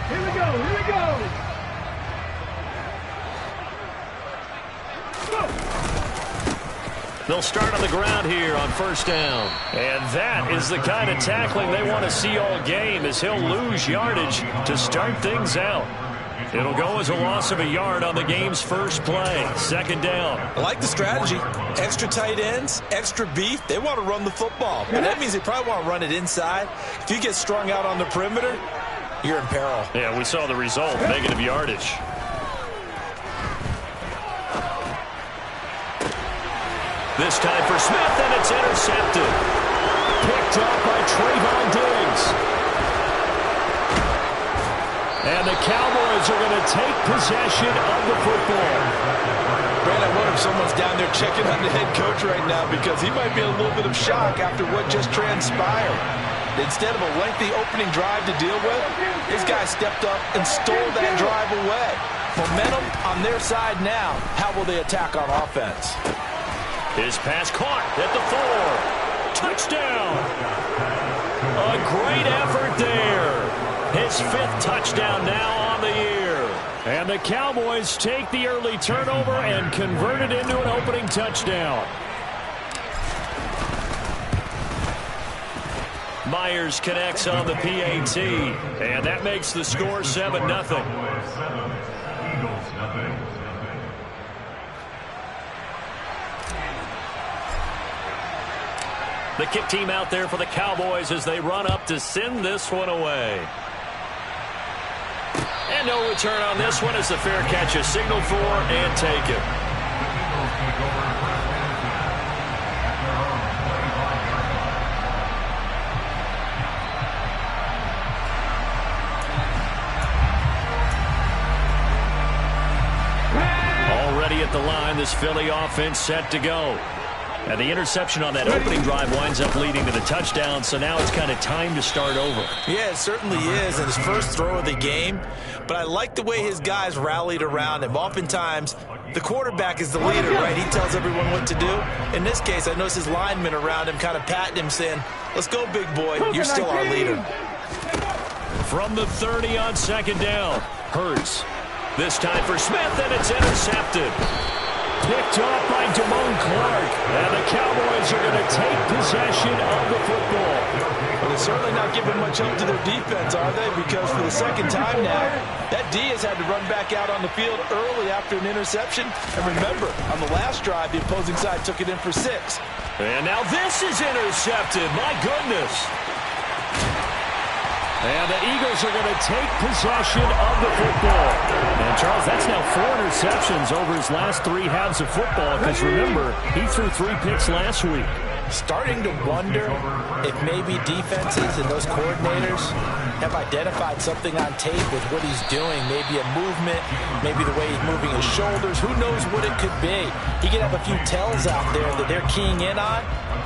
Here we go. Here we go. They'll start on the ground here on first down. And that is the kind of tackling they want to see all game, as he'll lose yardage to start things out. It'll go as a loss of a yard on the game's first play. Second down. I like the strategy. Extra tight ends, extra beef. They want to run the football. But that means they probably want to run it inside. If you get strung out on the perimeter, you're in peril. Yeah, we saw the result. Negative yardage. This time for Smith, and it's intercepted. Picked up by Trayvon Diggs. And the Cowboys are going to take possession of the football. Brad, I wonder if someone's down there checking on the head coach right now, because he might be in a little bit of shock after what just transpired. Instead of a lengthy opening drive to deal with, this guy stepped up and stole that drive away. Momentum on their side now. How will they attack on offense? His pass caught at the 4. Touchdown. A great effort there. His 5th touchdown now on the year. And the Cowboys take the early turnover and convert it into an opening touchdown. Myers connects on the PAT, and that makes the score 7-0. The kick team out there for the Cowboys as they run up to send this one away. And no return on this one as the fair catch is signaled for and taken. Already at the line, this Philly offense set to go. And the interception on that opening drive winds up leading to the touchdown, so now it's kind of time to start over. Yeah, it certainly is, and his first throw of the game. But I like the way his guys rallied around him. Oftentimes, the quarterback is the leader, right? He tells everyone what to do. In this case, I noticed his linemen around him kind of patting him, saying, "Let's go, big boy. You're still our leader." From the 30 on second down, Hurts. This time for Smith, and it's intercepted. Picked off by Damone Clark, and the Cowboys are going to take possession of the football. Well, they're certainly not giving much help to their defense, are they? Because for the second time now, that Diaz had to run back out on the field early after an interception. And remember, on the last drive, the opposing side took it in for 6. And now this is intercepted. My goodness. And the Eagles are going to take possession of the football. And, Charles, that's now 4 interceptions over his last 3 halves of football. Because, remember, he threw 3 picks last week. Starting to wonder if maybe defenses and those coordinators have identified something on tape with what he's doing. Maybe a movement, maybe the way he's moving his shoulders. Who knows what it could be? He could have a few tells out there that they're keying in on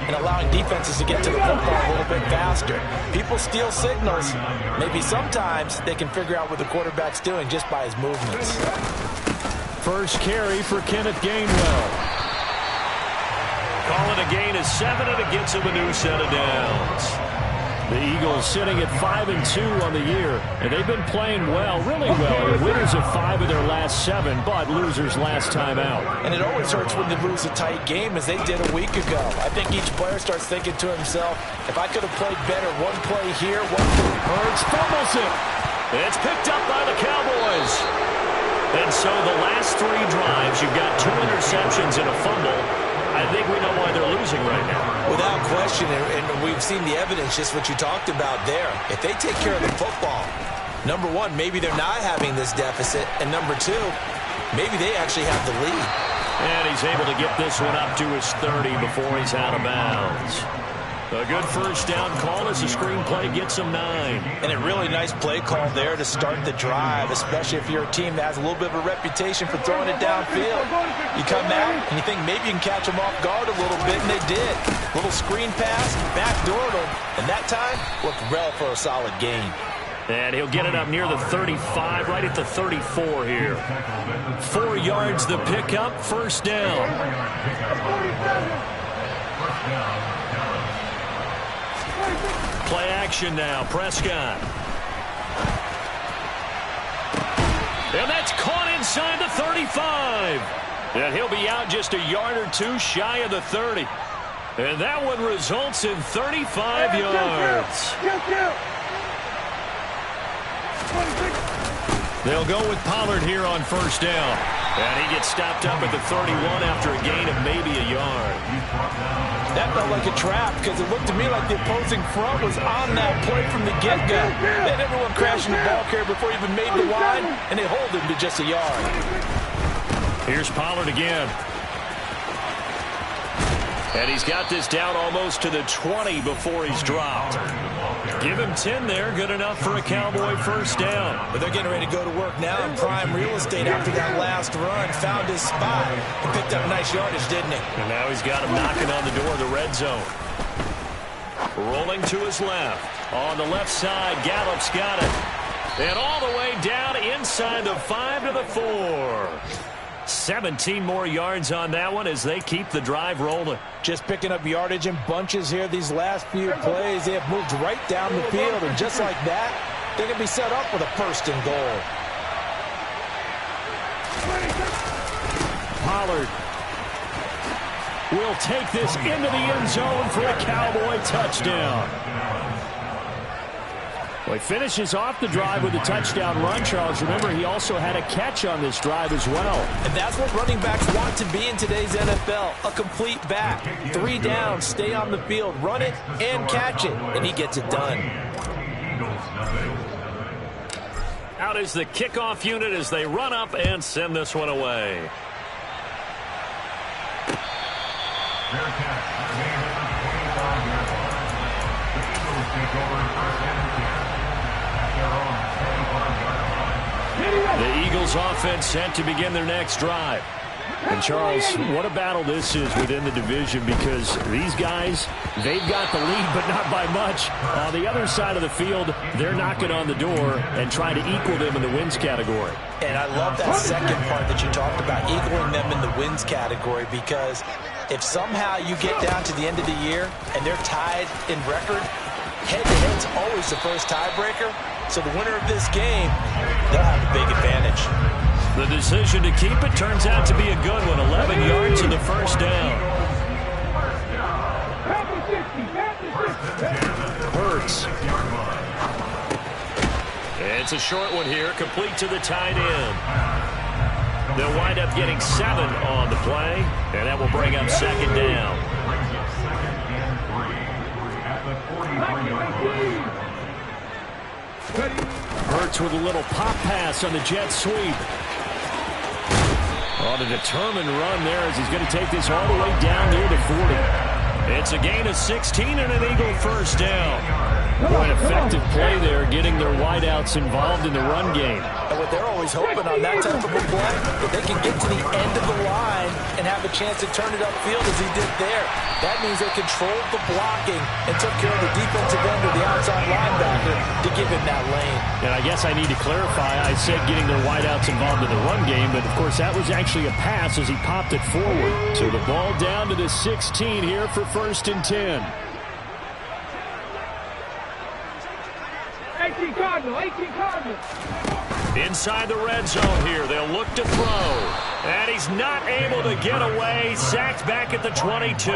and allowing defenses to get to the football a little bit faster. People steal signals. Maybe sometimes they can figure out what the quarterback's doing just by his movements. First carry for Kenneth Gainwell. Calling a gain of 7, and it gets him a new set of downs. The Eagles sitting at 5-2 on the year, and they've been playing well, really well. They're winners of 5 of their last 7, but losers last time out. And it always hurts when they lose a tight game, as they did a week ago. I think each player starts thinking to himself, if I could have played better, one play here, one play. Hurts fumbles it. It's picked up by the Cowboys. And so the last 3 drives, you've got 2 interceptions and a fumble. I think we know why they're losing right now. Without question, and we've seen the evidence, just what you talked about there. If they take care of the football, number 1, maybe they're not having this deficit, and number 2, maybe they actually have the lead. And he's able to get this one up to his 30 before he's out of bounds. A good first down call as the screenplay gets him 9. And a really nice play call there to start the drive, especially if you're a team that has a little bit of a reputation for throwing it downfield. You come out and you think maybe you can catch them off guard a little bit, and they did. Little screen pass, backdoored them, and that time looked well for a solid gain. And he'll get it up near the 35, right at the 34 here. 4 yards the pickup, first down. Play action now, Prescott. And that's caught inside the 35. And he'll be out just a yard or two shy of the 30. And that one results in 35 yards. They'll go with Pollard here on first down. And he gets stopped up at the 31 after a gain of maybe a yard. That felt like a trap because it looked to me like the opposing front was on that play from the get-go. They had everyone crashing the ball carrier before he even made the line, and they hold him to just a yard. Here's Pollard again. And he's got this down almost to the 20 before he's dropped. Give him 10 there. Good enough for a Cowboy first down. But they're getting ready to go to work now in prime real estate after that last run. Found his spot and picked up nice yardage, didn't he? And now he's got him knocking on the door of the red zone. Rolling to his left. On the left side, Gallup's got it. And all the way down inside the 5 to the 4. 17 more yards on that one as they keep the drive rolling. Just picking up yardage in bunches here these last few plays. They have moved right down the field, and just like that, they're going to be set up with a first and goal. Pollard will take this into the end zone for a Cowboy touchdown. Well, he finishes off the drive with a touchdown run, Charles. Remember, he also had a catch on this drive as well. And that's what running backs want to be in today's NFL, a complete back. 3 down, stay on the field, run it, and catch it, and he gets it done. Out is the kickoff unit as they run up and send this one away. The Eagles offense set to begin their next drive. And Charles, what a battle this is within the division, because these guys, they've got the lead, but not by much. On the other side of the field, they're knocking on the door and trying to equal them in the wins category. And I love that second part that you talked about, equaling them in the wins category, because if somehow you get down to the end of the year and they're tied in record, head-to-head's always the first tiebreaker. So the winner of this game, they'll have a big advantage. The decision to keep it turns out to be a good one. 11 yards in the first down. Hurts. It's a short one here, complete to the tight end. They'll wind up getting 7 on the play, and that will bring up second down. Hurts with a little pop pass on the jet sweep. On a determined run there as he's going to take this all the way down near the 40. It's a gain of 16 and an Eagle first down. Boy, an effective play there, getting their wideouts involved in the run game. And what they're always hoping on that type of a play, that they can get to the end of the line and have a chance to turn it upfield as he did there. That means they controlled the blocking and took care of the defensive end or the outside linebacker to give him that lane. And I guess I need to clarify, I said getting their wideouts involved in the run game, but of course that was actually a pass as he popped it forward. So the ball down to the 16 here for first and 10. 18 Cardinals. Inside the red zone here. They'll look to throw. And he's not able to get away. Sacked back at the 22.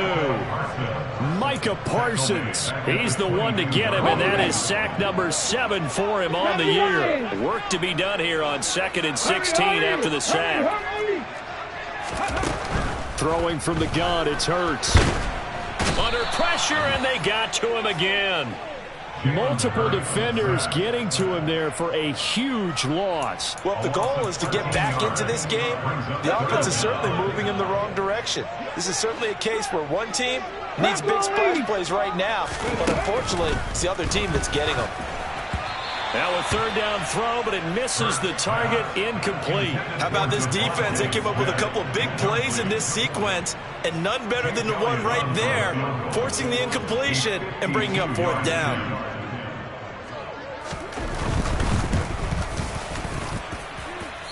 Micah Parsons. He's the one to get him, and that is sack number 7 for him on the year. Work to be done here on 2nd and 16 after the sack. Throwing from the gun, it's Hurts. Under pressure, and they got to him again. Multiple defenders getting to him there for a huge loss. Well, if the goal is to get back into this game, the offense is certainly moving in the wrong direction. This is certainly a case where one team needs big splash plays right now, but unfortunately, it's the other team that's getting them. Now a third down throw, but it misses the target, incomplete. How about this defense? They came up with a couple of big plays in this sequence, and none better than the one right there, forcing the incompletion and bringing up 4th down.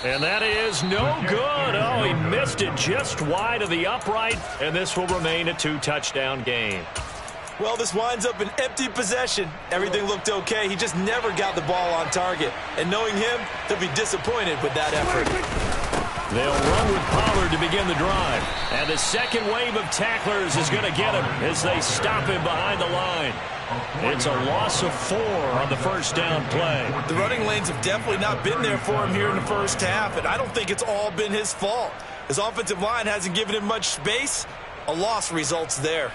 And that is no good. Oh, he missed it just wide of the upright, and this will remain a 2-touchdown game. Well, this winds up an empty possession. Everything looked okay. He just never got the ball on target. And knowing him, they'll be disappointed with that effort. They'll run with Pollard to begin the drive. And the second wave of tacklers is going to get him as they stop him behind the line. It's a loss of 4 on the first down play. The running lanes have definitely not been there for him here in the first half, and I don't think it's all been his fault. His offensive line hasn't given him much space. A loss results there.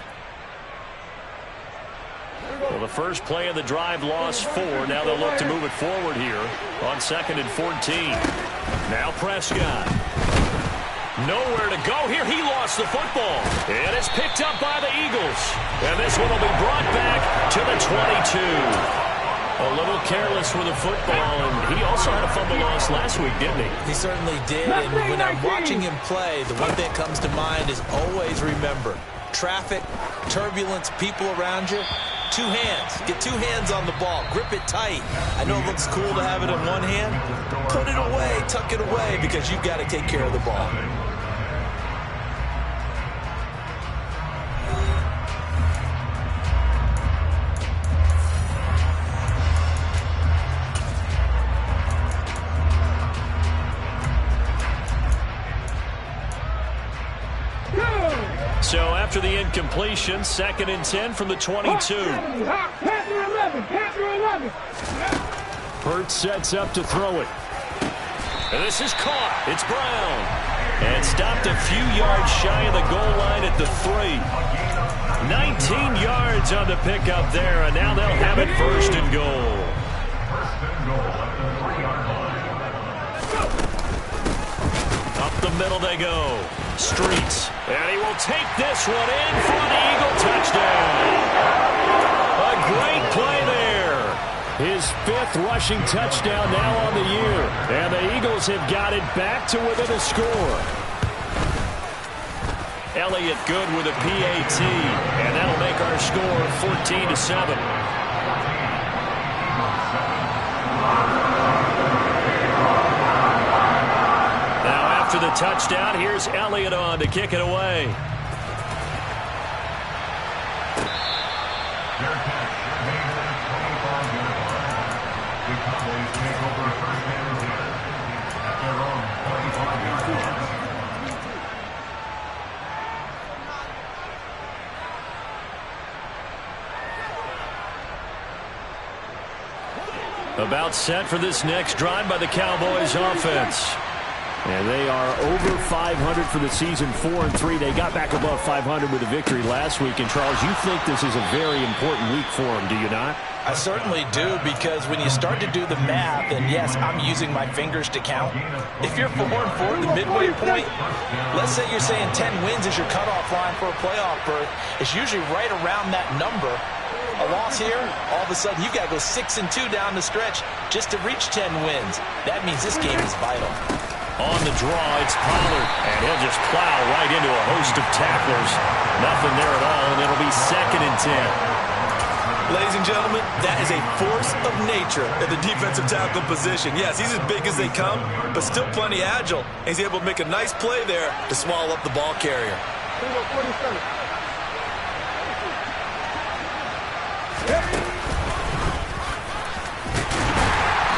Well, the first play of the drive lost 4. Now they'll look to move it forward here on 2nd and 14. Now Prescott. Nowhere to go here. He lost the football. And it's picked up by the Eagles. And this one will be brought back to the 22. A little careless with the football, and he also had a fumble loss last week, didn't he? He certainly did, and when I'm watching him play, the one thing that comes to mind is always remember, traffic, turbulence, people around you, 2 hands. Get 2 hands on the ball. Grip it tight. I know it looks cool to have it in one hand. Put it away, tuck it away, because you've got to take care of the ball. So after the incompletion, 2nd and 10 from the 22. Hurts sets up to throw it. And this is caught. It's Brown. And stopped a few yards shy of the goal line at the 3. 19 yards on the pickup there, and now they'll have it 1st and goal. Up the middle they go. Streets. And he will take this one in for the Eagle touchdown. A great play there. His 5th rushing touchdown now on the year. And the Eagles have got it back to within a score. Elliott good with a PAT. And that'll make our score 14-7. After the touchdown, here's Elliott on to kick it away. About set for this next drive by the Cowboys offense. And they are over 500 for the season, 4-3. They got back above 500 with a victory last week. And, Charles, you think this is a very important week for them, do you not? I certainly do, because when you start to do the math, and yes, I'm using my fingers to count. If you're 4-4 at the midway point, let's say you're saying 10 wins is your cutoff line for a playoff berth. It's usually right around that number. A loss here, all of a sudden you've got to go 6-2 down the stretch just to reach 10 wins. That means this game is vital. On the draw, it's Pollard, and he'll just plow right into a host of tacklers. Nothing there at all, and it'll be 2nd and 10. Ladies and gentlemen, that is a force of nature at the defensive tackle position. Yes, he's as big as they come, but still plenty agile. He's able to make a nice play there to swallow up the ball carrier.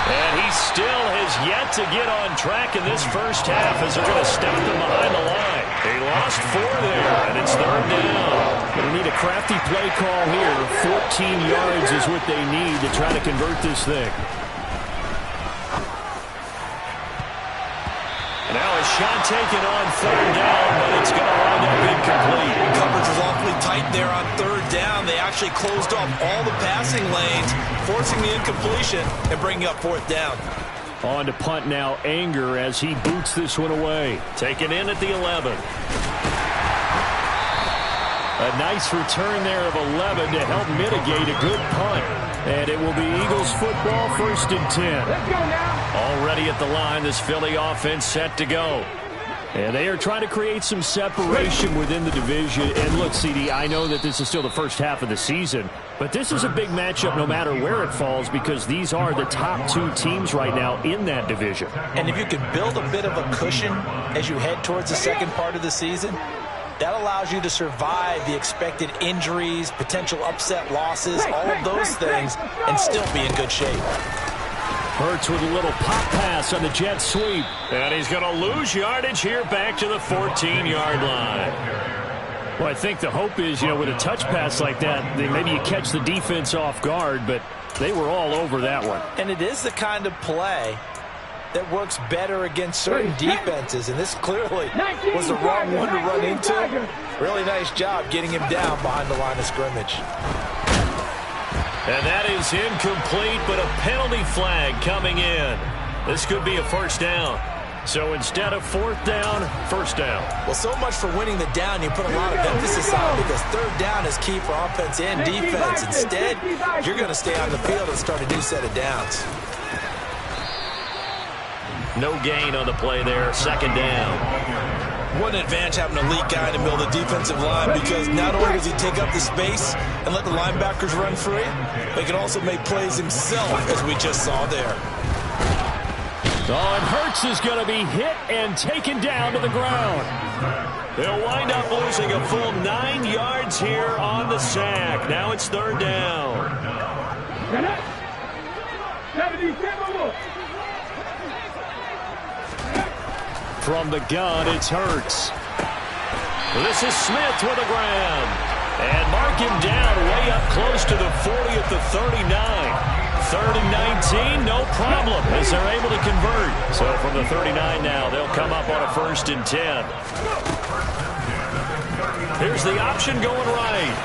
And he still has yet to get on track in this first half as they're going to stop him behind the line. They lost 4 there, and it's 3rd down. They need a crafty play call here. 14 yards is what they need to try to convert this thing. Now a shot taken on 3rd down, but it's going to wind up incomplete. Coverage was awfully tight there on 3rd down. They actually closed off all the passing lanes, forcing the incompletion and bringing up 4th down. On to punt now, Anger, as he boots this one away. Taken in at the 11. A nice return there of 11 to help mitigate a good punt. And it will be Eagles football, 1st and 10. Let's go now. Already at the line, this Philly offense set to go. And they are trying to create some separation within the division. And look, CD, I know that this is still the first half of the season, but this is a big matchup no matter where it falls, because these are the top 2 teams right now in that division. And if you can build a bit of a cushion as you head towards the second part of the season, That allows you to survive the expected injuries, potential upset losses, all of those things, and still be in good shape. Hurts with a little pop pass on the jet sweep. And he's going to lose yardage here back to the 14-yard line. Well, I think the hope is, with a touch pass like that, maybe you catch the defense off guard, but they were all over that one. And it is the kind of play that works better against certain defenses, and this clearly was the wrong one to run into. Really nice job getting him down behind the line of scrimmage. And that is incomplete, but a penalty flag coming in. This could be a first down. So instead of fourth down, first down. Well, so much for winning the down. You put a lot of emphasis on because third down is key for offense and defense. Instead, you're going to stay on the field and start a new set of downs. No gain on the play there. Second down. What an advantage having an elite guy in the middle of the defensive line, because not only does he take up the space and let the linebackers run free, but he can also make plays himself, as we just saw there. Oh, and Hurts is going to be hit and taken down to the ground. They'll wind up losing a full 9 yards here on the sack. Now it's third down. From the gun, it's Hurts. This is Smith with a grab. And mark him down way up close to the 40 at the 39. Third and 19, no problem, as they're able to convert. So from the 39 now, they'll come up on a 1st and 10. Here's the option going right.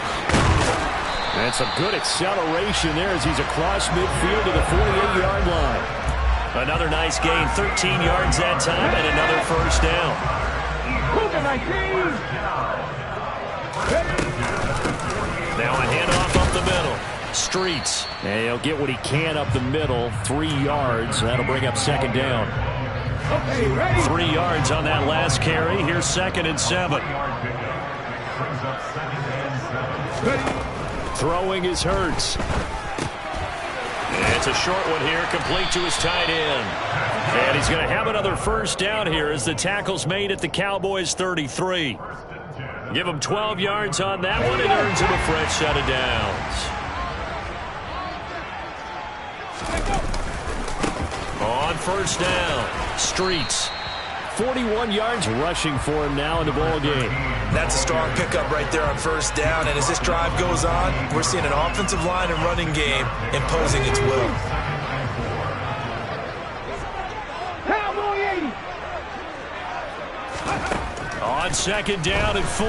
And some good acceleration there as he's across midfield to the 48-yard line. Another nice gain, 13 yards that time, and another first down. Now a handoff up the middle. Streets. And he'll get what he can up the middle. 3 yards. That'll bring up second down. 3 yards on that last carry. Here's 2nd and 7. Throwing is Hurts. And it's a short one here, complete to his tight end. And he's going to have another first down here as the tackle's made at the Cowboys' 33. Give him 12 yards on that one and earns him a fresh set of downs. On first down, Streets. 41 yards rushing for him now in the ball game. That's a strong pickup right there on first down, and as this drive goes on, we're seeing an offensive line and running game imposing its will. On second down and 4,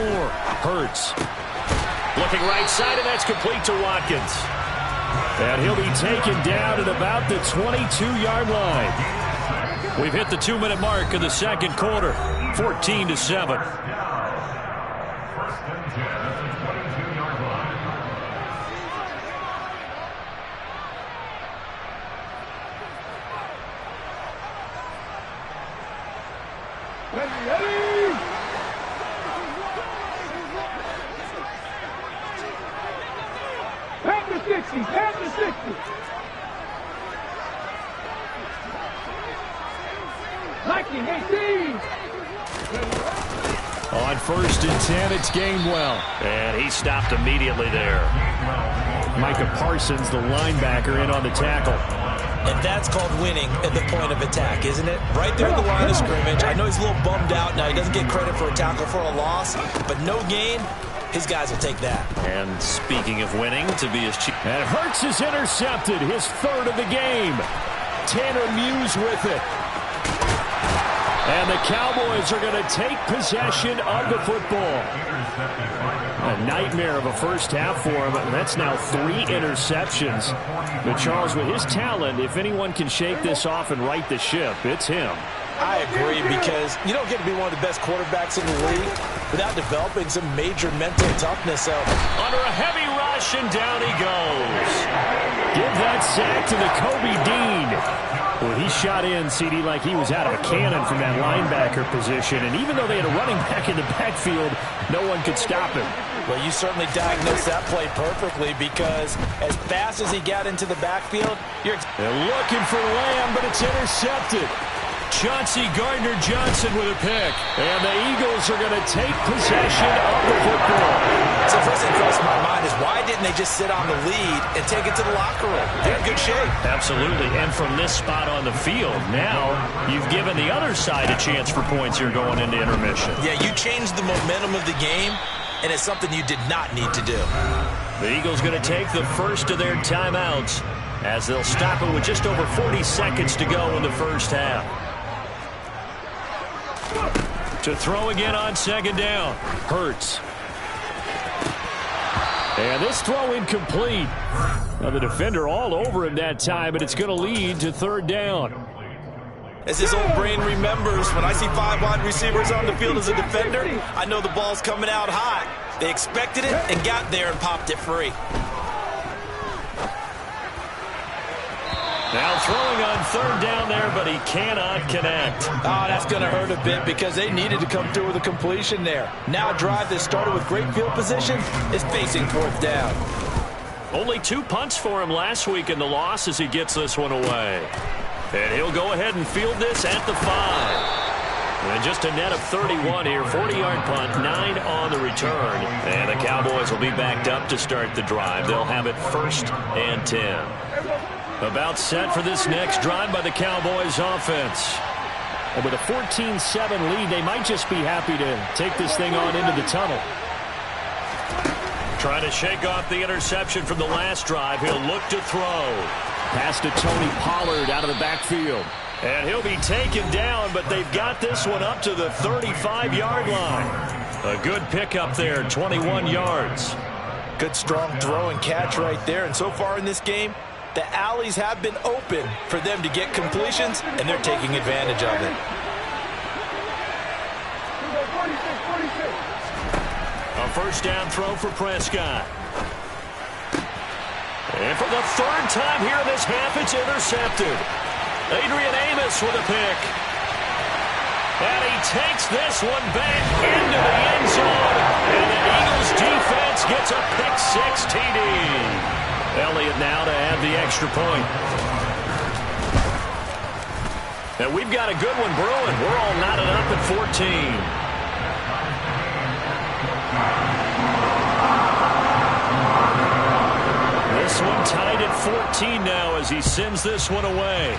Hurts. Looking right side, and that's complete to Watkins. And he'll be taken down at about the 22-yard line. We've hit the 2-minute mark of the second quarter, 14-7. On first and 10, it's Gainwell. And he stopped immediately there. Micah Parsons, the linebacker, in on the tackle. And that's called winning at the point of attack, isn't it? Right there at the line of scrimmage. I know he's a little bummed out now. He doesn't get credit for a tackle for a loss, but no gain, his guys will take that. And speaking of winning, to be his chief. And Hurts is intercepted, his 3rd of the game. Tanner Muse with it. And the Cowboys are going to take possession of the football. A nightmare of a first half for him, and that's now 3 interceptions. But Charles, with his talent, if anyone can shake this off and right the ship, it's him. I agree, because you don't get to be one of the best quarterbacks in the league without developing some major mental toughness. Under a heavy rush, and down he goes. Give that sack to the Kobe Dean. Well, he shot in, CD, like he was out of a cannon from that linebacker position. And even though they had a running back in the backfield, no one could stop him. Well, you certainly diagnosed that play perfectly, because as fast as he got into the backfield, they're looking for Lamb, but it's intercepted. Chauncey Gardner-Johnson with a pick. And the Eagles are going to take possession of the football. So the first thing that crosses my mind is why didn't they just sit on the lead and take it to the locker room? They're in good shape. Absolutely. And from this spot on the field, now you've given the other side a chance for points here going into intermission. Yeah, you changed the momentum of the game, and it's something you did not need to do. The Eagles going to take the first of their timeouts as they'll stop it with just over 40 seconds to go in the first half. To throw again on second down. Hurts. And this throw incomplete. Now the defender all over him that time, but it's going to lead to third down. As his old brain remembers, when I see 5 wide receivers on the field as a defender, I know the ball's coming out high. They expected it and got there and popped it free. Now throwing on third down there, but he cannot connect. Oh, that's going to hurt a bit because they needed to come through with a completion there. Now a drive that started with great field position is facing fourth down. Only 2 punts for him last week in the loss as he gets this one away. And he'll go ahead and field this at the 5. And just a net of 31 here. 40-yard punt, 9 on the return. And the Cowboys will be backed up to start the drive. They'll have it 1st and 10. About set for this next drive by the Cowboys offense. And with a 14-7 lead, they might just be happy to take this thing on into the tunnel. Trying to shake off the interception from the last drive. He'll look to throw. Pass to Tony Pollard out of the backfield. And he'll be taken down, but they've got this one up to the 35-yard line. A good pickup there, 21 yards. Good strong throw and catch right there. And so far in this game, the alleys have been open for them to get completions, and they're taking advantage of it. A first down throw for Prescott. And for the 3rd time here in this half, it's intercepted. Adrian Amos with a pick. And he takes this one back into the end zone. And the Eagles defense gets a pick-6 TD. Elliott now to add the extra point. And we've got a good one brewing. We're all knotted up at 14. This one tied at 14 now as he sends this one away.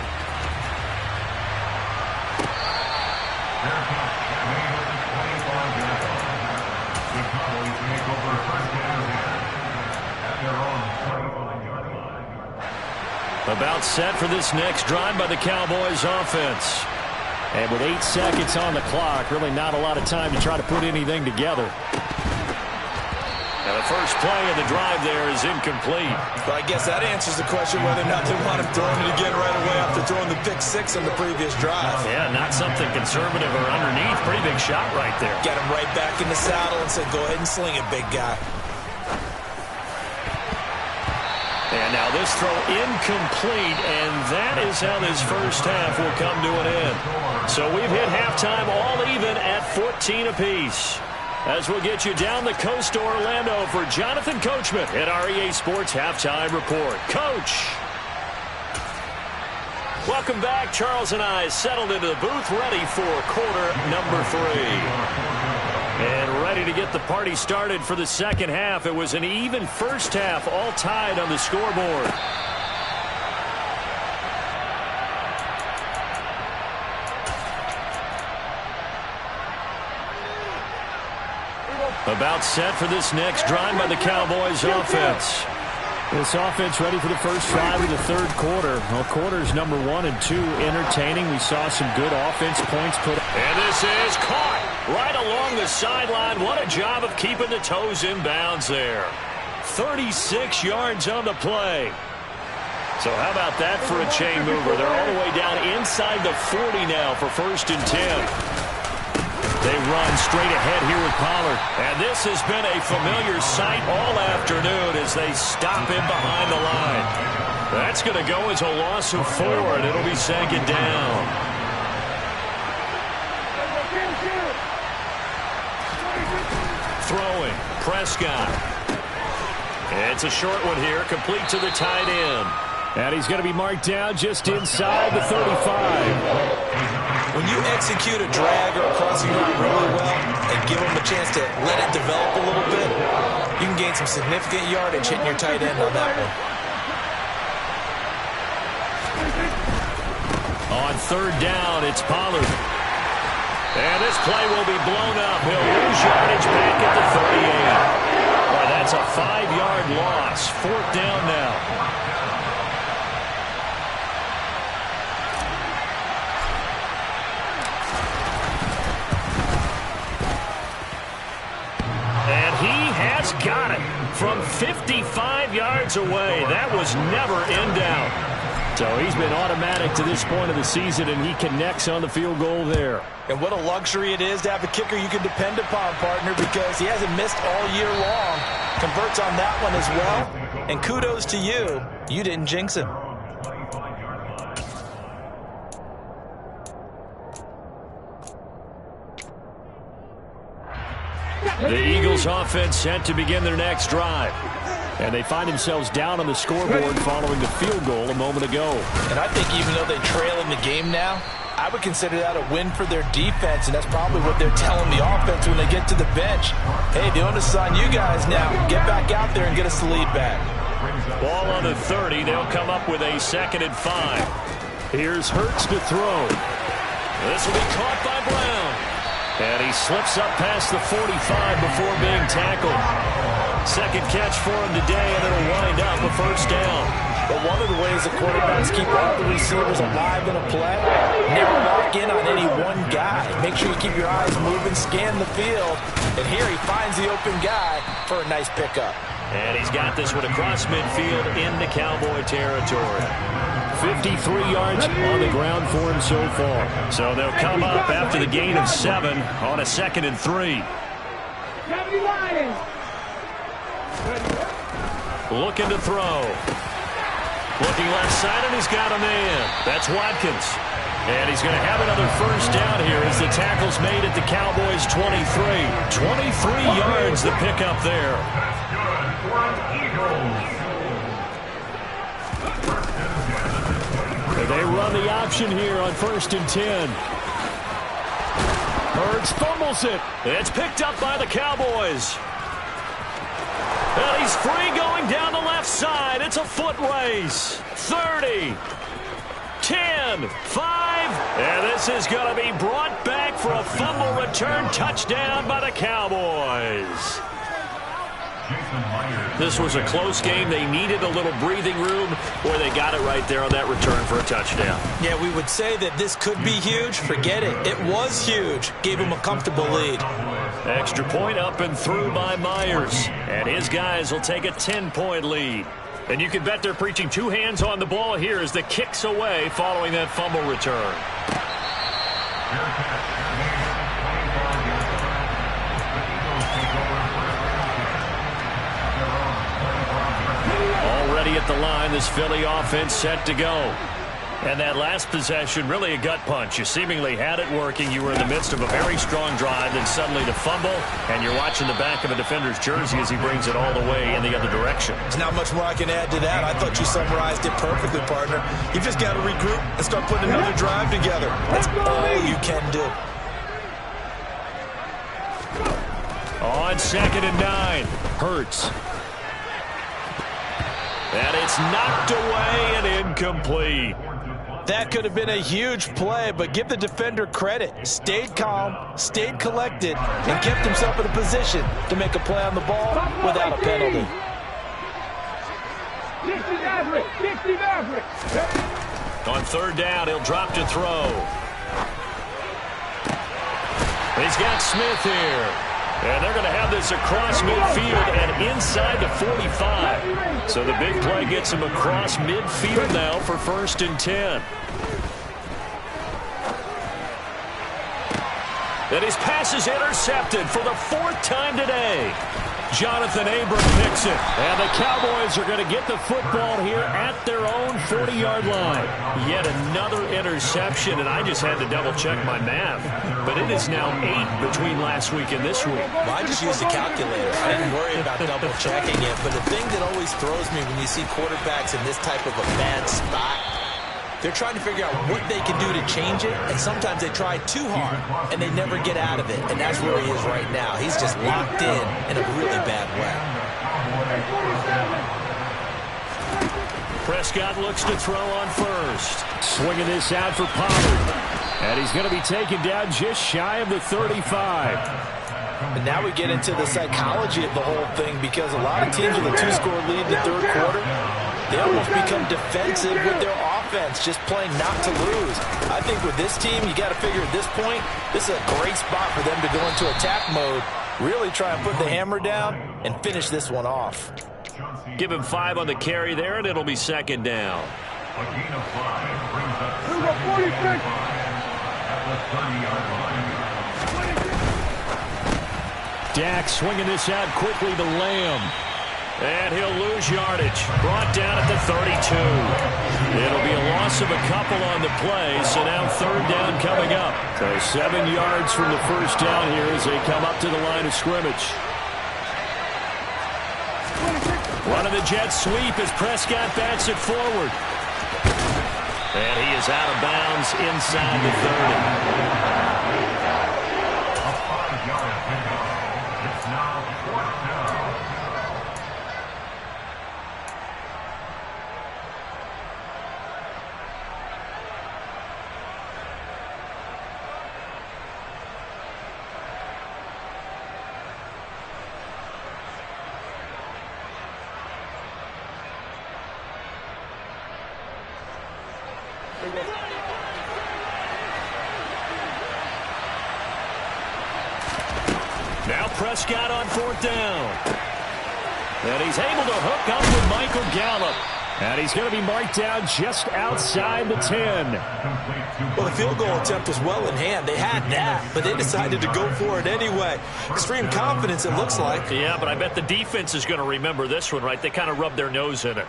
About set for this next drive by the Cowboys offense. And with 8 seconds on the clock, really not a lot of time to try to put anything together. And the first play of the drive there is incomplete. But I guess that answers the question whether or not they want him throwing it again right away after throwing the pick-6 on the previous drive. Yeah, not something conservative or underneath. Pretty big shot right there. Got him right back in the saddle and said, go ahead and sling it, big guy. And now this throw incomplete, and that is how this first half will come to an end. So we've hit halftime all even at 14 apiece. As we'll get you down the coast to Orlando for Jonathan Coachman at our EA Sports Halftime Report. Coach! Welcome back. Charles and I settled into the booth, ready for quarter number 3. And ready to get the party started for the second half. It was an even first half, all tied on the scoreboard. About set for this next drive by the Cowboys offense. This offense ready for the first drive of the third quarter. Well, quarters number 1 and 2 entertaining. We saw some good offense points put up. And this is caught right along the sideline. What a job of keeping the toes in bounds there. 36 yards on the play. So how about that for a chain mover? They're all the way down inside the 40 now for 1st and 10. They run straight ahead here with Pollard. And this has been a familiar sight all afternoon as they stop him behind the line. That's going to go as a loss of 4, and it'll be 2nd down. Throwing, Prescott. It's a short one here, complete to the tight end. And he's going to be marked down just inside the 35. When you execute a drag or a crossing route really well and give them a chance to let it develop a little bit, you can gain some significant yardage hitting your tight end on that one. On third down, it's Pollard. And this play will be blown up. He'll lose yardage back at the 38. Boy, that's a 5-yard loss. Fourth down now. And he has got it from 55 yards away. That was never in doubt. So he's been automatic to this point of the season, and he connects on the field goal there. And what a luxury it is to have a kicker you can depend upon, partner, because he hasn't missed all year long. Converts on that one as well. And kudos to you. You didn't jinx him. The Eagles offense set to begin their next drive. And they find themselves down on the scoreboard following the field goal a moment ago. And I think even though they trail in the game now, I would consider that a win for their defense, and that's probably what they're telling the offense when they get to the bench. Hey, the onus is on you guys now. Get back out there and get us the lead back. Ball on the 30. They'll come up with a 2nd and 5. Here's Hurts to throw. This will be caught by Brown. And he slips up past the 45 before being tackled. Second catch for him today, and it'll wind up a first down. But one of the ways the quarterbacks keep all the receivers alive in a play, never lock in on any one guy. Make sure you keep your eyes moving, scan the field. And here he finds the open guy for a nice pickup. And he's got this one across midfield into Cowboy territory. 53 yards on the ground for him so far. So they'll come up after the gain of 7 on a 2nd and 3. Looking to throw. Looking left side, and he's got a man. That's Watkins. And he's going to have another first down here as the tackle's made at the Cowboys' 23. 23 yards the pickup there. They run the option here on 1st and 10. Hurts fumbles it. It's picked up by the Cowboys. And he's free going down the left side. It's a foot race. 30, 10, 5. And this is going to be brought back for a fumble return touchdown by the Cowboys. This was a close game. They needed a little breathing room. Boy, they got it right there on that return for a touchdown. Yeah, we would say that this could be huge. Forget it. It was huge. Gave him a comfortable lead. Extra point up and through by Myers. And his guys will take a 10-point lead. And you can bet they're preaching 2 hands on the ball here as the kick's away following that fumble return. Already at the line, this Philly offense set to go. And that last possession, really a gut punch. You seemingly had it working. You were in the midst of a very strong drive, then suddenly the fumble, and you're watching the back of a defender's jersey as he brings it all the way in the other direction. There's not much more I can add to that. I thought you summarized it perfectly, partner. You just got to regroup and start putting another drive together. That's all you can do. On 2nd and 9, Hurts. And it's knocked away and incomplete. That could have been a huge play, but give the defender credit. Stayed calm, stayed collected, and kept himself in a position to make a play on the ball without a penalty. On 3rd down, he'll drop to throw. He's got Smith here. And they're going to have this across midfield and inside the 45. So the big play gets him across midfield now for 1st and 10. And his pass is intercepted for the 4th time today. Jonathan Abram picks it. And the Cowboys are going to get the football here at their own 40-yard line. Yet another interception, and I just had to double-check my math. But it is now 8 between last week and this week. Well, I just used a calculator. I didn't worry about double-checking it. But the thing that always throws me when you see quarterbacks in this type of a bad spot They're trying to figure out what they can do to change it, and sometimes they try too hard, and they never get out of it, and that's where he is right now. He's just locked in a really bad way. Prescott looks to throw on first. Swinging this out for Pollard. And he's going to be taken down just shy of the 35. And now we get into the psychology of the whole thing, because a lot of teams with a 2-score lead in the third quarter, they almost become defensive with their offense, just playing not to lose. I think with this team, you got to figure at this point, this is a great spot for them to go into attack mode, really try and put the hammer down and finish this one off. Give him 5 on the carry there, and it'll be second down. A gain of 5 brings up to the 46. At the 30-yard line. Dak swinging this out quickly to Lamb. And he'll lose yardage. Brought down at the 32. It'll be a loss of a couple on the play, so now third down coming up. So 7 yards from the first down here as they come up to the line of scrimmage. Running the jet sweep as Prescott bats it forward. And he is out of bounds inside the 30. A 5-yard pickup. It's now 4th down. Now Prescott on 4th down. And he's able to hook up with Michael Gallup. And he's going to be marked down just outside the 10. Well, the field goal attempt was well in hand. They had that, but they decided to go for it anyway. Extreme confidence, it looks like. Yeah, but I bet the defense is going to remember this one, right? They kind of rubbed their nose in it.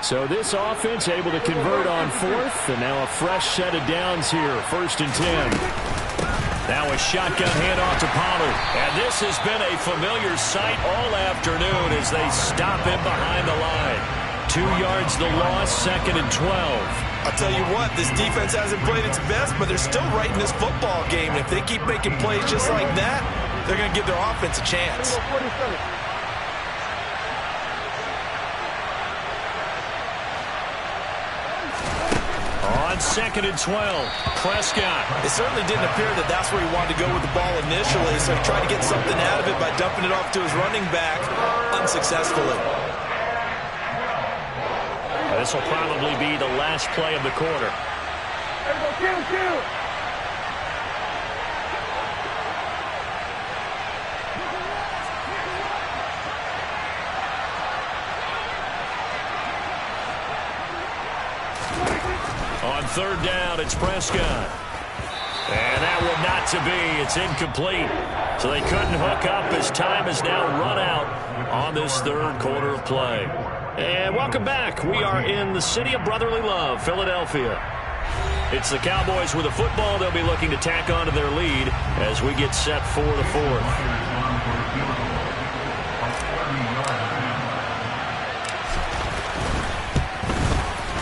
So this offense able to convert on 4th, and now a fresh set of downs here, 1st and 10. Now a shotgun handoff to Pollard. And this has been a familiar sight all afternoon as they stop him behind the line. 2 yards the loss, 2nd and 12. I'll tell you what, this defense hasn't played its best, but they're still right in this football game. And if they keep making plays just like that, they're going to give their offense a chance. On 2nd and 12, Prescott. It certainly didn't appear that that's where he wanted to go with the ball initially, so he tried to get something out of it by dumping it off to his running back unsuccessfully. This will probably be the last play of the quarter. Kill. On 3rd down, it's Prescott. And that one not to be. It's incomplete. So they couldn't hook up as time has now run out on this 3rd quarter of play. And welcome back. We are in the city of brotherly love, Philadelphia. It's the Cowboys with a football. They'll be looking to tack on to their lead as we get set for the 4th.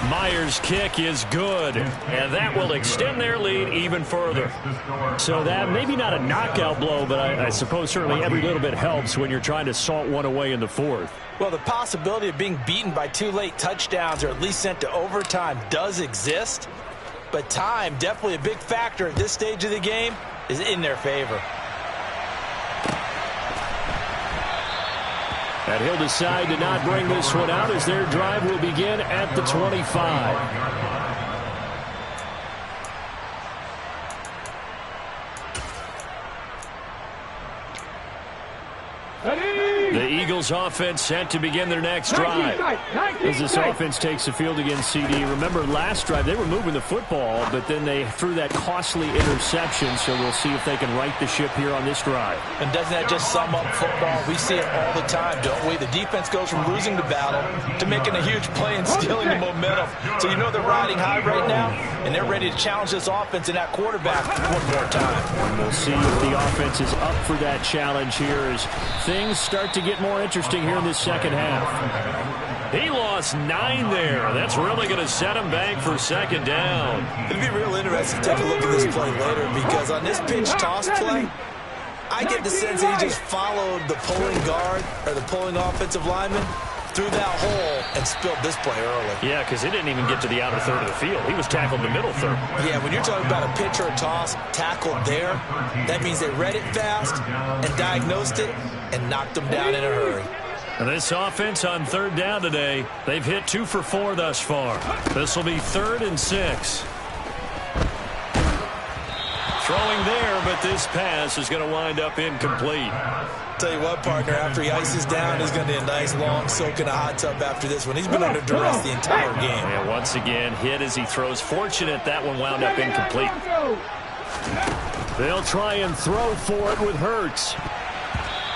Myers' kick is good, and that will extend their lead even further. So that maybe not a knockout blow, but I suppose certainly every little bit helps when you're trying to salt one away in the 4th. Well, the possibility of being beaten by 2 late touchdowns or at least sent to overtime does exist, but time, definitely a big factor at this stage of the game, is in their favor. And he'll decide to not bring this one out as their drive will begin at the 25. The Eagles offense set to begin their next drive. As this offense takes the field against CD. Remember last drive they were moving the football, but then they threw that costly interception, so we'll see if they can right the ship here on this drive. And doesn't that just sum up football? We see it all the time, don't we? The defense goes from losing the battle to making a huge play and stealing the momentum. So you know they're riding high right now? and they're ready to challenge this offense and that quarterback one more time. And we'll see if the offense is up for that challenge here as things start to get more interesting here in this second half. He lost 9 there. That's really going to set him back for second down. It'll be real interesting to take a look at this play later because on this pitch toss play, I get the sense that he just followed the pulling guard or the pulling offensive lineman through that hole and spilled this play early. Yeah, because he didn't even get to the outer third of the field. He was tackled in the middle third. Yeah, when you're talking about a pitch or a toss tackled there, that means they read it fast and diagnosed it and knocked them down in a hurry. And this offense on third down today, they've hit 2 for 4 thus far. This will be 3rd and 6. Throwing there, but this pass is going to wind up incomplete. Tell you what, partner, after he ices down, he's going to be a nice long soak in a hot tub after this one. He's been under duress the entire game. And once again, hit as he throws. Fortunate that one wound up incomplete. They'll try and throw for it with Hurts.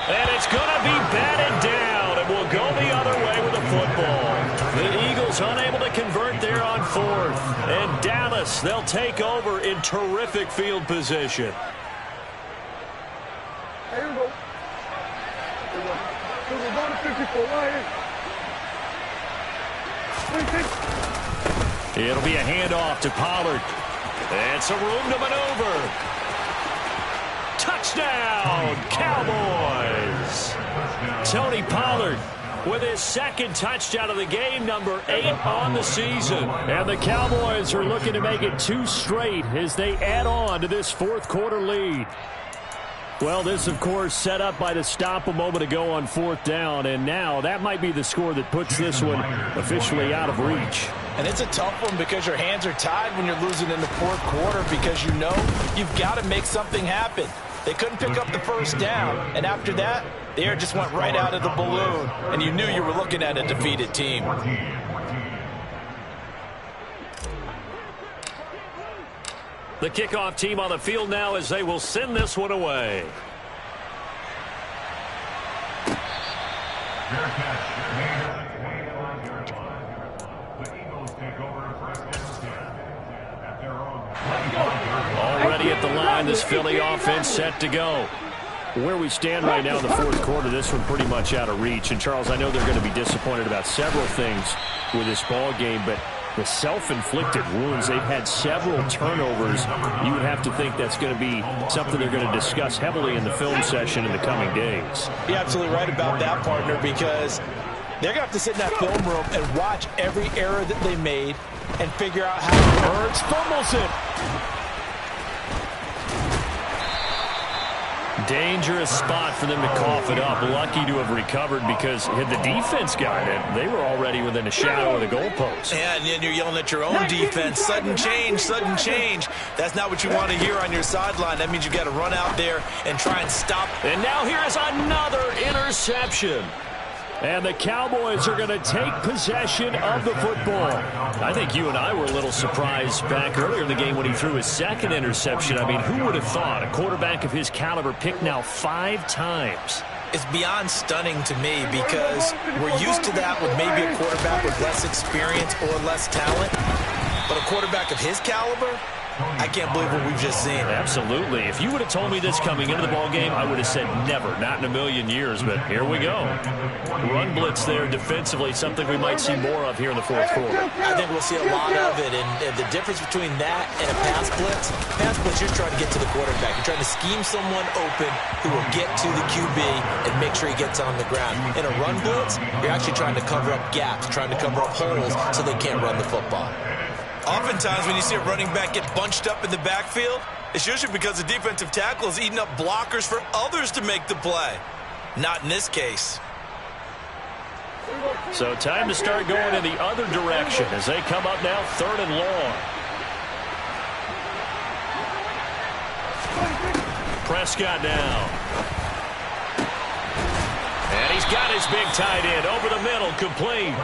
And it's going to be batted down, and will go the other way with the football. The Eagles unable to convert there on 4th. And Dallas, they'll take over in terrific field position. Here we go. We're going to 54 right here. It'll be a handoff to Pollard. And some room to maneuver. Touchdown, Cowboys! Tony Pollard with his 2nd touchdown of the game, number 8 on the season. And the Cowboys are looking to make it 2 straight as they add on to this 4th quarter lead. Well, this, of course, set up by the stop a moment ago on 4th down, and now that might be the score that puts this one officially out of reach. And it's a tough one because your hands are tied when you're losing in the 4th quarter because you know you've got to make something happen. They couldn't pick up the first down, and after that, the air just went right out of the balloon, and you knew you were looking at a defeated team. The kickoff team on the field now as they will send this one away. Already at the line, this Philly offense set to go. Where we stand right now in the 4th quarter, this one pretty much out of reach. And, Charles, I know they're going to be disappointed about several things with this ball game, but the self-inflicted wounds, they've had several turnovers. You would have to think that's going to be something they're going to discuss heavily in the film session in the coming days. You're absolutely right about that, partner, because they're going to have to sit in that film room and watch every error that they made and figure out how Hurts fumbles it. Dangerous spot for them to cough it up. Lucky to have recovered because had the defense gotten it, they were already within a shadow of the goalpost. Yeah, and then you're yelling at your own defense. Sudden change, sudden change. That's not what you want to hear on your sideline. That means you got to run out there and try and stop. And now here is another interception. And the Cowboys are going to take possession of the football. I think you and I were a little surprised back earlier in the game when he threw his 2nd interception. I mean, who would have thought a quarterback of his caliber picked now 5 times? It's beyond stunning to me because we're used to that with maybe a quarterback with less experience or less talent. But a quarterback of his caliber, I can't believe what we've just seen. Absolutely. If you would have told me this coming into the ballgame, I would have said never, not in a million years, but here we go. Run blitz there defensively, something we might see more of here in the 4th quarter. I think we'll see a lot of it, and the difference between that and a pass blitz, you're trying to get to the quarterback. You're trying to scheme someone open who will get to the QB and make sure he gets on the ground. In a run blitz, you're actually trying to cover up gaps, trying to cover up holes so they can't run the football. Oftentimes, when you see a running back get bunched up in the backfield, it's usually because the defensive tackle is eating up blockers for others to make the play. Not in this case. So time to start going in the other direction as they come up now 3rd and long. Prescott now. And he's got his big tight end over the middle, complete.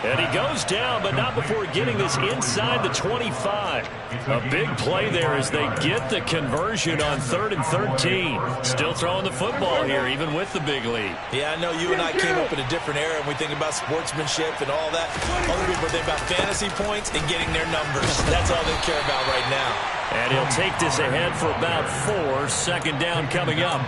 And he goes down, but not before getting this inside the 25. A big play there as they get the conversion on 3rd and 13. Still throwing the football here, even with the big lead. Yeah, I know you and I came up in a different era, and we think about sportsmanship and all that. Other people think about fantasy points and getting their numbers. That's all they care about right now. And he'll take this ahead for about 4. Second down coming up.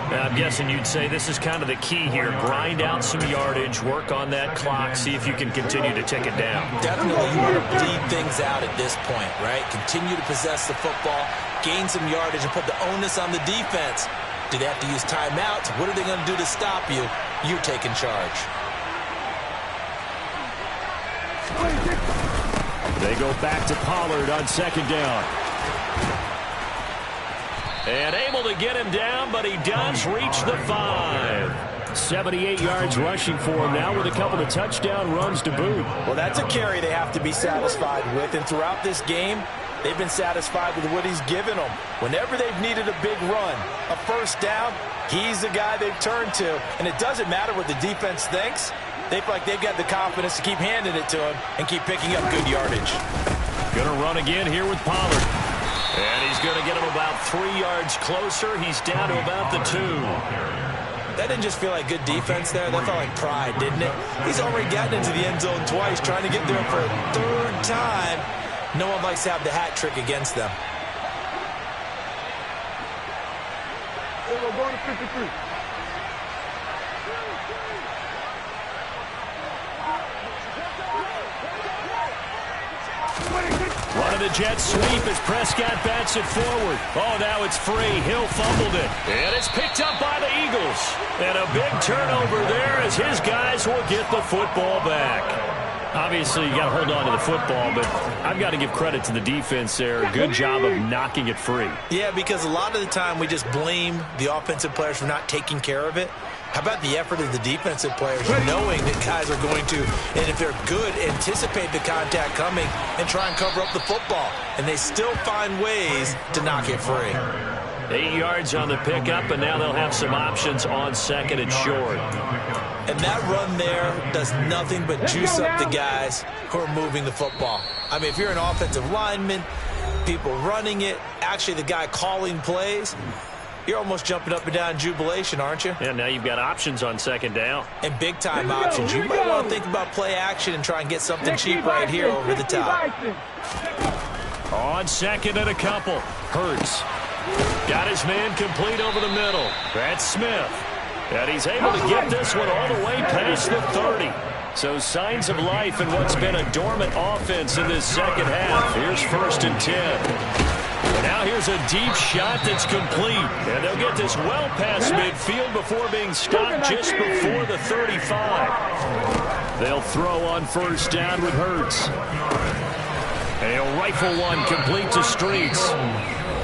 Now, I'm guessing you'd say this is kind of the key here. Grind out some yardage, work on that clock, see if you can continue to tick it down. Definitely you want to bleed things out at this point, right? Continue to possess the football, gain some yardage, and put the onus on the defense. Do they have to use timeouts? What are they going to do to stop you? You're taking charge. They go back to Pollard on second down. And able to get him down, but he does reach the 5. 78 yards rushing for him now with a couple of touchdown runs to boot. Well, that's a carry they have to be satisfied with. And throughout this game, they've been satisfied with what he's given them. Whenever they've needed a big run, a first down, he's the guy they've turned to. And it doesn't matter what the defense thinks. They feel like they've got the confidence to keep handing it to him and keep picking up good yardage. Going to run again here with Pollard. And he's going to get him about 3 yards closer. He's down to about the 2. That didn't just feel like good defense there. That felt like pride, didn't it? He's already gotten into the end zone twice, trying to get there for a 3rd time. No one likes to have the hat trick against them. We're going to 53. One of the Jets sweep as Prescott bats it forward. Oh, now it's free. Hill fumbled it. And it's picked up by the Eagles. And a big turnover there as his guys will get the football back. Obviously, you got to hold on to the football, but I've got to give credit to the defense there. Good job of knocking it free. Yeah, because a lot of the time we just blame the offensive players for not taking care of it. How about the effort of the defensive players knowing that guys are going to, and if they're good, anticipate the contact coming and try and cover up the football. And they still find ways to knock it free. 8 yards on the pickup, and now they'll have some options on second and short. And that run there does nothing but juice up the guys who are moving the football. I mean, if you're an offensive lineman, people running it, actually the guy calling plays, you're almost jumping up and down in jubilation, aren't you? And now you've got options on second down. And big-time options. You might want to think about play action and try and get something cheap right here over the top. On second and a couple. Hurts. Got his man complete over the middle. That's Smith. And he's able to get this one all the way past the 30. So signs of life in what's been a dormant offense in this second half. Here's 1st and 10. And now here's a deep shot that's complete. And they'll get this well past midfield before being stopped just before the 35. They'll throw on 1st down with Hurts. And he'll rifle one complete to Streets.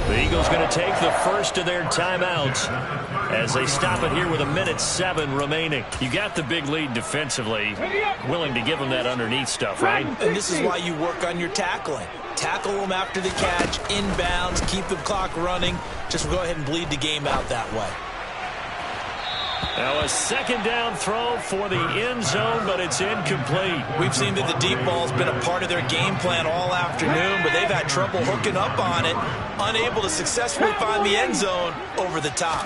The Eagles going to take the first of their timeouts as they stop it here with 1:07 remaining. You got the big lead defensively. Willing to give them that underneath stuff, right? And this is why you work on your tackling. Tackle them after the catch, inbounds, keep the clock running. Just go ahead and bleed the game out that way. Now a second down throw for the end zone, but it's incomplete. We've seen that the deep ball's been a part of their game plan all afternoon, but they've had trouble hooking up on it, unable to successfully find the end zone over the top.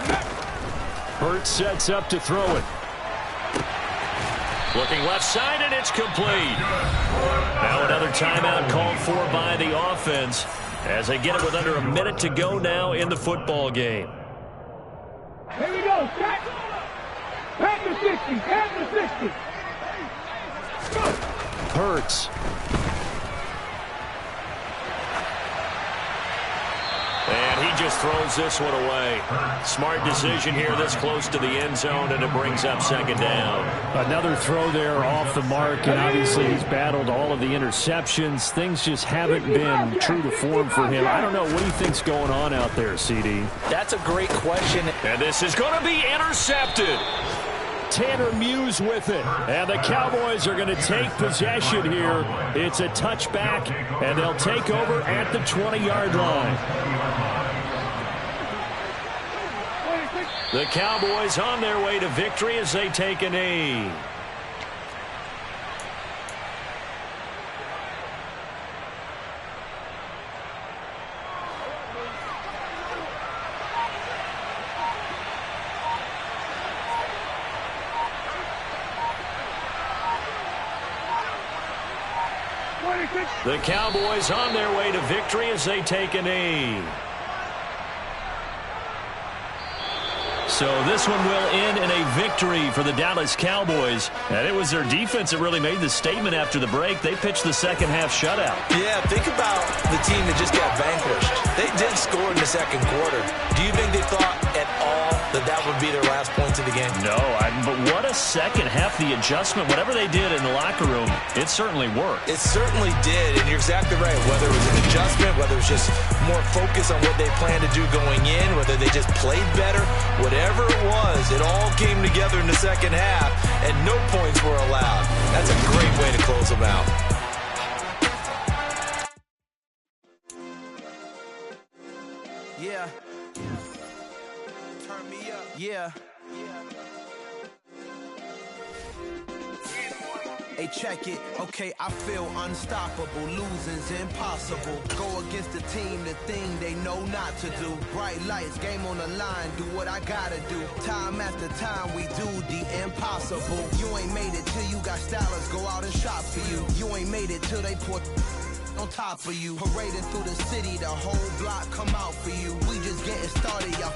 Hurts sets up to throw it. Looking left side, and it's complete. Now another timeout called for by the offense as they get it with under a minute to go now in the football game. Here we go, set. Back to 60, back to 60. Hurts. And he just throws this one away. Smart decision here this close to the end zone, and it brings up second down. Another throw there off the mark, and obviously he's battled all of the interceptions. Things just haven't been true to form for him. I don't know. What do you think's going on out there, CD? That's a great question. And this is going to be intercepted. Tanner Muse with it. And the Cowboys are going to take possession here. It's a touchback, and they'll take over at the 20-yard line. The Cowboys on their way to victory as they take a knee. The Cowboys on their way to victory as they take a knee. So this one will end in a victory for the Dallas Cowboys. And it was their defense that really made the statement after the break. They pitched the second half shutout. Yeah, think about the team that just got vanquished. They did score in the second quarter. Do you think they thought at all that would be their last points of the game? No, but what a second half. The adjustment, whatever they did in the locker room, it certainly worked. It certainly did, and you're exactly right. Whether it was an adjustment, whether it was just more focus on what they planned to do going in, whether they just played better, whatever it was, it all came together in the second half, and no points were allowed. That's a great way to close them out. Yeah. Turn me up. Yeah. Hey, check it. Okay, I feel unstoppable. Losing's impossible. Go against the team, the thing they know not to do. Bright lights, game on the line. Do what I gotta do. Time after time, we do the impossible. You ain't made it till you got stylers go out and shop for you. You ain't made it till they put on top of you. Parading through the city, the whole block come out for you. We just getting started, y'all.